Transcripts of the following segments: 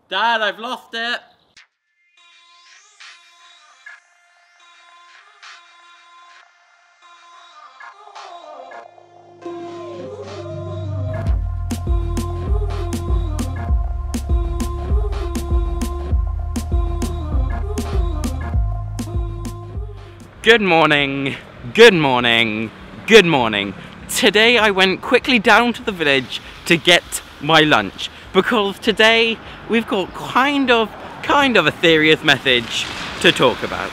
Dad, I've lost it! Good morning, good morning, good morning. Today I went quickly down to the village to get my lunch because today we've got kind of a serious message to talk about.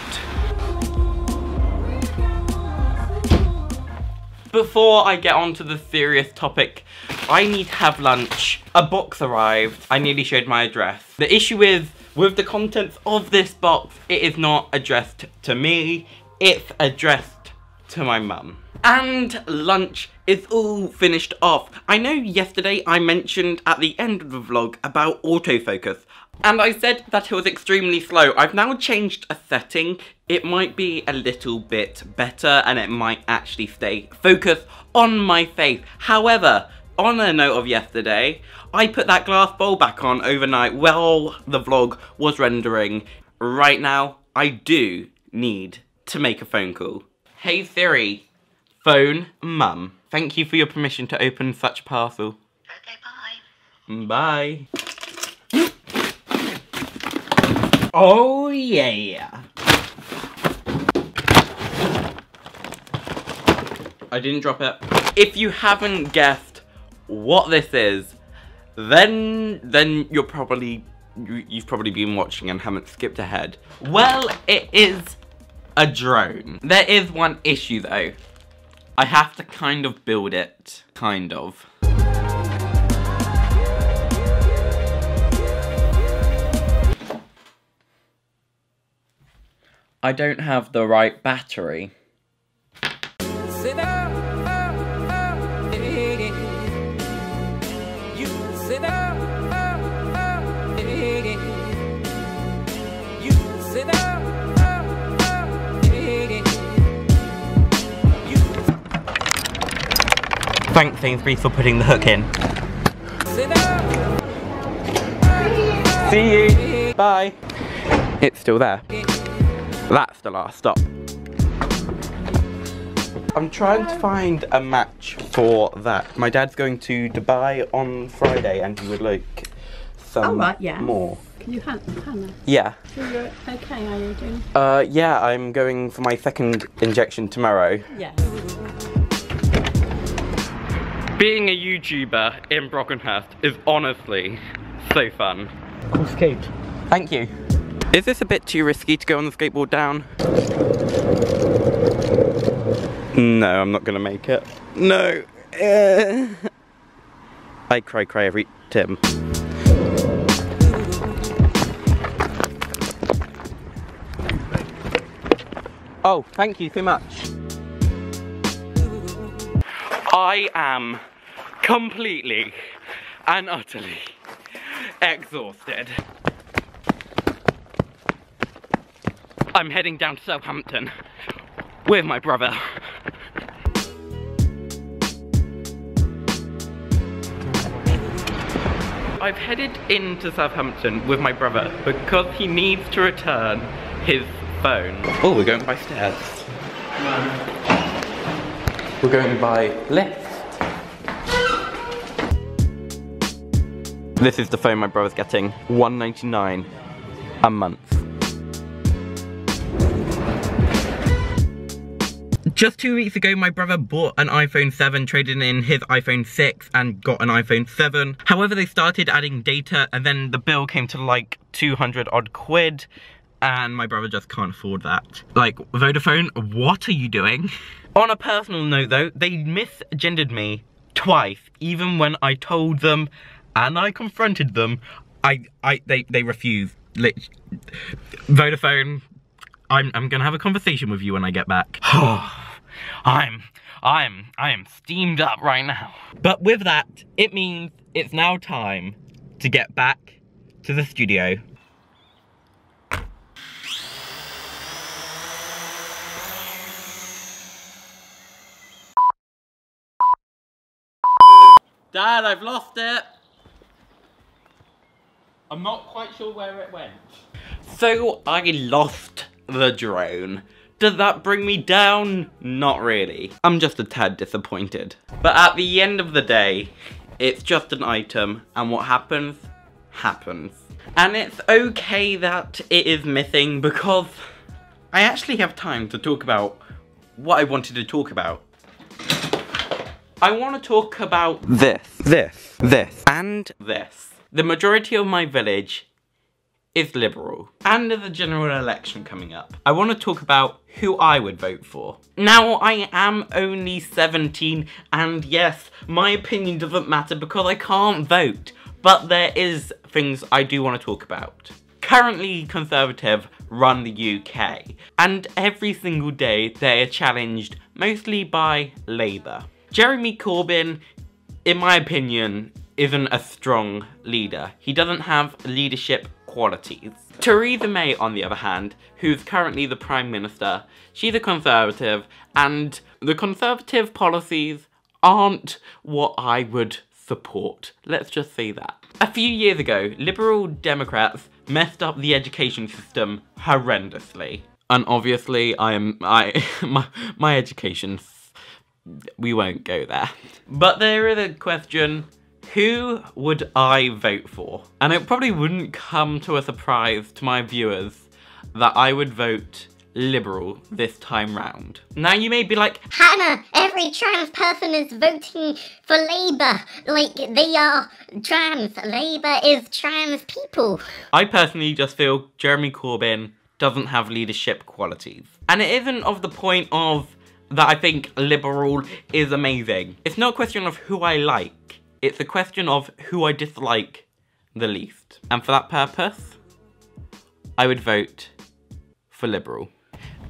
Before I get on to the serious topic, I need to have lunch. A box arrived. I nearly showed my address. The issue is, with the contents of this box, it is not addressed to me. It's addressed to my mum. And lunch is all finished off. I know yesterday I mentioned at the end of the vlog about autofocus, and I said that it was extremely slow. I've now changed a setting. It might be a little bit better and it might actually stay focused on my face. However, on a note of yesterday, I put that glass bowl back on overnight while the vlog was rendering. Right now, I do need to make a phone call. Hey Siri, phone mum. Thank you for your permission to open such parcel. Okay, bye. Bye. Oh yeah. I didn't drop it. If you haven't guessed what this is, then you've probably been watching and haven't skipped ahead. Well, it is a drone. There is one issue though. I have to kind of build it. Kind of. I don't have the right battery. Thanks Sainsbury's for putting the hook in. See you. Bye. It's still there. That's the last stop. I'm trying to find a match for that. My dad's going to Dubai on Friday and he would like some more. Can you Hannah? Yeah. So you're okay, are you doing? Yeah, I'm going for my second injection tomorrow. Yeah. Being a YouTuber in Brockenhurst is honestly so fun. Cool skate. Thank you. Is this a bit too risky to go on the skateboard down? No, I'm not gonna make it. No. I cry every Tim. Oh, thank you so much. I am completely and utterly exhausted. I'm heading down to Southampton with my brother. I've headed into Southampton with my brother because he needs to return his phone. Oh, we're going by stairs. We're going by lift. This is the phone my brother's getting. $199 a month. Just 2 weeks ago, my brother bought an iPhone 7, traded in his iPhone 6 and got an iPhone 7. However, they started adding data and then the bill came to like 200 odd quid. And my brother just can't afford that. Like, Vodaphone, what are you doing? On a personal note though, they misgendered me twice, even when I told them and I confronted them. They refused. Vodaphone, I'm gonna have a conversation with you when I get back. I am steamed up right now. But with that, it means it's now time to get back to the studio. Dad, I've lost it. I'm not quite sure where it went. So I lost the drone. Does that bring me down? Not really. I'm just a tad disappointed. But at the end of the day, it's just an item, and what happens, happens. And it's okay that it is missing because I actually have time to talk about what I wanted to talk about. I want to talk about this, and this. The majority of my village is Liberal, and there's a general election coming up. I want to talk about who I would vote for. Now, I am only 17, and yes, my opinion doesn't matter because I can't vote, but there is things I do want to talk about. Currently, Conservative run the UK, and every single day they are challenged mostly by Labour. Jeremy Corbyn, in my opinion, isn't a strong leader. He doesn't have leadership qualities. Theresa May, on the other hand, who's currently the Prime Minister, she's a Conservative, and the Conservative policies aren't what I would support. Let's just say that. A few years ago, Liberal Democrats messed up the education system horrendously. And obviously, my education, we won't go there. But there is a question, who would I vote for? And it probably wouldn't come to a surprise to my viewers that I would vote Liberal this time round. Now you may be like, Hannah, every trans person is voting for Labour. Like, they are trans. Labour is trans people. I personally just feel Jeremy Corbyn doesn't have leadership qualities. And it isn't of the point of that I think Liberal is amazing. It's not a question of who I like. It's a question of who I dislike the least. And for that purpose, I would vote for Liberal.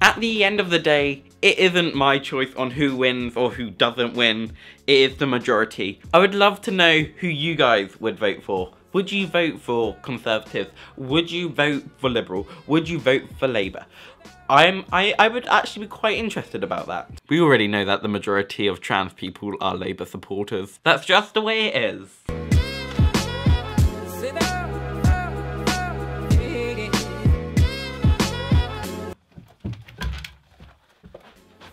At the end of the day, it isn't my choice on who wins or who doesn't win. It is the majority. I would love to know who you guys would vote for. Would you vote for Conservative? Would you vote for Liberal? Would you vote for Labour? I would actually be quite interested about that. We already know that the majority of trans people are Labour supporters. That's just the way it is.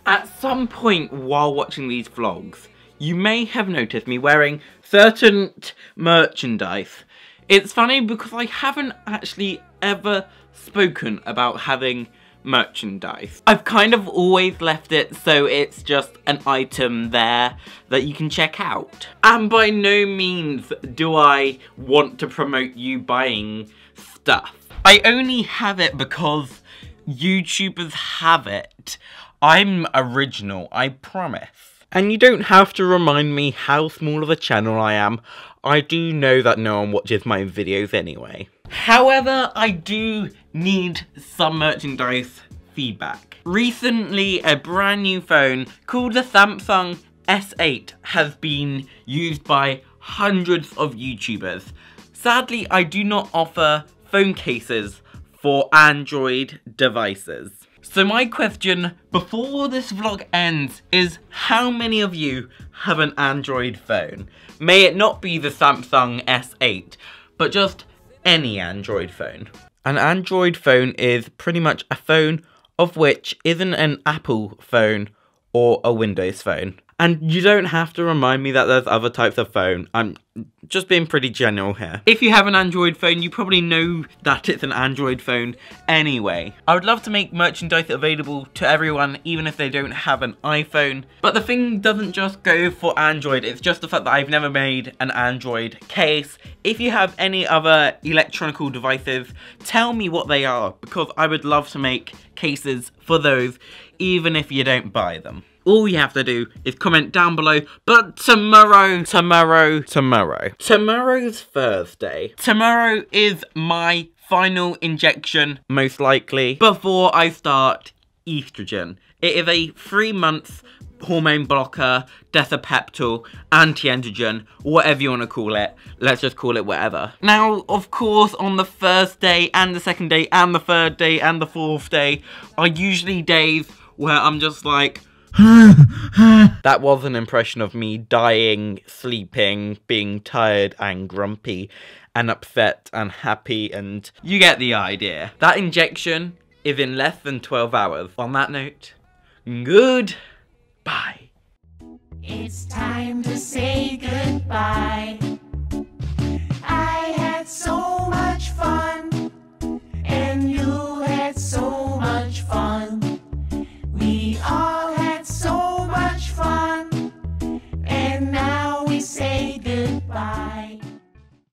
At some point while watching these vlogs, you may have noticed me wearing certain merchandise. It's funny because I haven't actually ever spoken about having merchandise. I've kind of always left it so it's just an item there that you can check out. And by no means do I want to promote you buying stuff. I only have it because YouTubers have it. I'm original, I promise. And you don't have to remind me how small of a channel I am. I do know that no one watches my videos anyway. However, I do need some merchandise feedback. Recently, a brand new phone called the Samsung S8 has been used by hundreds of YouTubers. Sadly, I do not offer phone cases for Android devices. So my question before this vlog ends is, how many of you have an Android phone? May it not be the Samsung S8, but just any Android phone. An Android phone is pretty much a phone of which isn't an Apple phone or a Windows phone. And you don't have to remind me that there's other types of phone. I'm just being pretty general here. If you have an Android phone, you probably know that it's an Android phone anyway. I would love to make merchandise available to everyone, even if they don't have an iPhone. But the thing doesn't just go for Android, it's just the fact that I've never made an Android case. If you have any other electronic devices, tell me what they are, because I would love to make cases for those, even if you don't buy them. All you have to do is comment down below, but tomorrow's Thursday. Tomorrow is my final injection, most likely, before I start estrogen. It is a 3-month hormone blocker, desapeptal, anti-androgen, whatever you want to call it. Let's just call it whatever. Now, of course, on the first day, and the second day, and the third day, and the fourth day, are usually days where I'm just like, That was an impression of me dying, sleeping, being tired and grumpy and upset and happy, and you get the idea. That injection is in less than 12 hours. On that note, goodbye. It's time to say goodbye. I had so much fun, and you had so much fun. We are